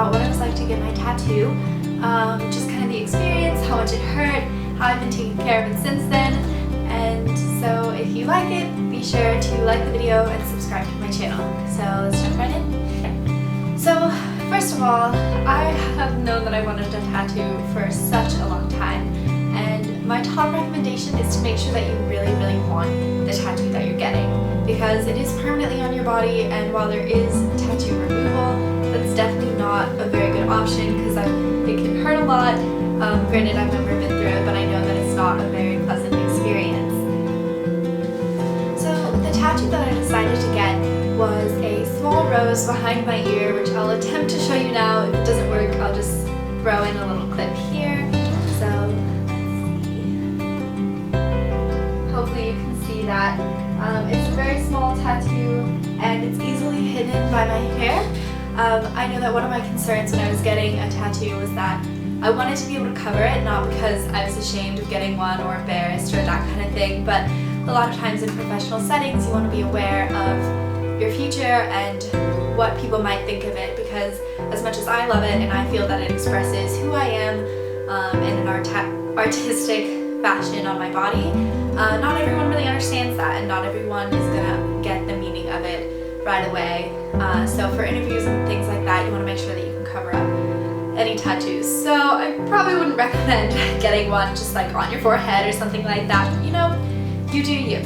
about what it was like to get my tattoo, just kind of the experience, how much it hurt, how I've been taking care of it since then. And so if you like it, be sure to like the video and subscribe to my channel. So let's jump right in. So first of all, I have known that I wanted a tattoo for such a long time, and my top recommendation is to make sure that you really want the tattoo that you're getting, because it is permanently on your body, and while there is tattoo removal, that's definitely not a very good option because it can hurt a lot. Granted, I've never been through it, but I know that it's not a very pleasant experience. So the tattoo that I decided to get was a small rose behind my ear, which I'll attempt to show you now. If it doesn't work, I'll just throw in a little clip here. So let's see. Hopefully you can see that. It's a very small tattoo and it's easily hidden by my hair. I know that one of my concerns when I was getting a tattoo was that I wanted to be able to cover it, not because I was ashamed of getting one or embarrassed or that kind of thing, but a lot of times in professional settings you want to be aware of your future and what people might think of it, because as much as I love it and I feel that it expresses who I am in an artistic fashion on my body, not everyone really understands that, and not everyone is gonna get the meaning of it right away. So for interviews and things like that, you want to make sure that you can cover up any tattoos. So I probably wouldn't recommend getting one just like on your forehead or something like that. You know, you do you.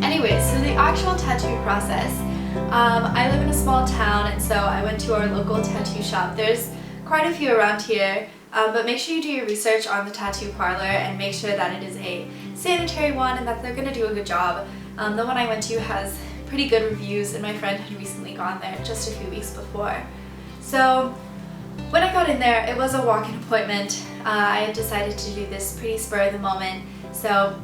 Anyway, so the actual tattoo process. I live in a small town, and so I went to our local tattoo shop. There's quite a few around here, but make sure you do your research on the tattoo parlor and make sure that it is a sanitary one and that they're going to do a good job. The one I went to has pretty good reviews, and my friend had recently gone there just a few weeks before. So when I got in there, it was a walk-in appointment. I had decided to do this pretty spur of the moment, so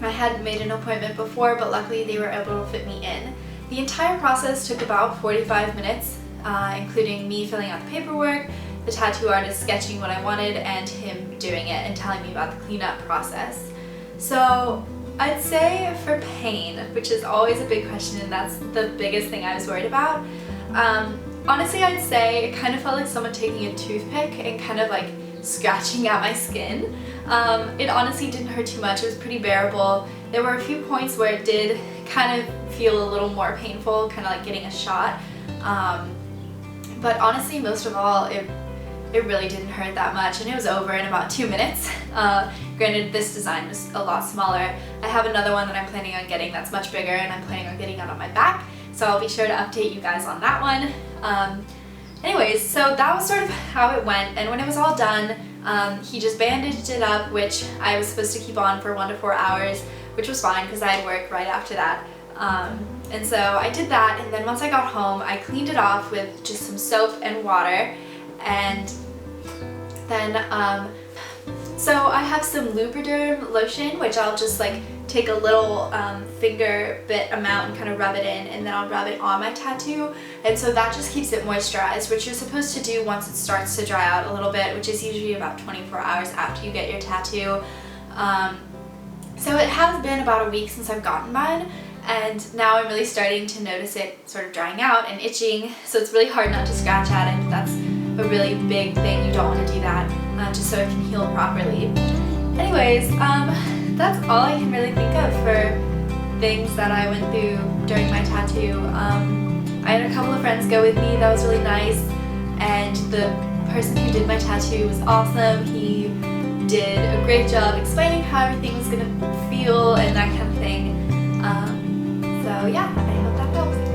I had made an appointment before, but luckily they were able to fit me in. The entire process took about 45 minutes, including me filling out the paperwork, the tattoo artist sketching what I wanted, and him doing it and telling me about the cleanup process. So I'd say for pain, which is always a big question, and that's the biggest thing I was worried about, honestly I'd say it kind of felt like someone taking a toothpick and kind of like scratching at my skin. It honestly didn't hurt too much. It was pretty bearable. There were a few points where it did kind of feel a little more painful, kind of like getting a shot. But honestly, most of all, it really didn't hurt that much, and it was over in about 2 minutes. Granted, this design was a lot smaller. I have another one that I'm planning on getting that's much bigger, and I'm planning on getting it on my back, so I'll be sure to update you guys on that one. Anyways, so that was sort of how it went, and when it was all done, he just bandaged it up, which I was supposed to keep on for 1 to 4 hours, which was fine because I had work right after that. And so I did that, and then once I got home, I cleaned it off with just some soap and water, and then so I have some Lubriderm lotion, which I'll just like take a little finger bit amount and kind of rub it in, and then I'll rub it on my tattoo, and so that just keeps it moisturized, which you're supposed to do once it starts to dry out a little bit, which is usually about 24 hours after you get your tattoo. So it has been about a week since I've gotten mine, and now I'm really starting to notice it sort of drying out and itching, so it's really hard not to scratch at it. That's a really big thing. You don't want to do that, just so it can heal properly. Anyways, that's all I can really think of for things that I went through during my tattoo. I had a couple of friends go with me. That was really nice, and the person who did my tattoo was awesome. He did a great job explaining how everything was gonna feel and that kind of thing. So yeah, I hope that helps.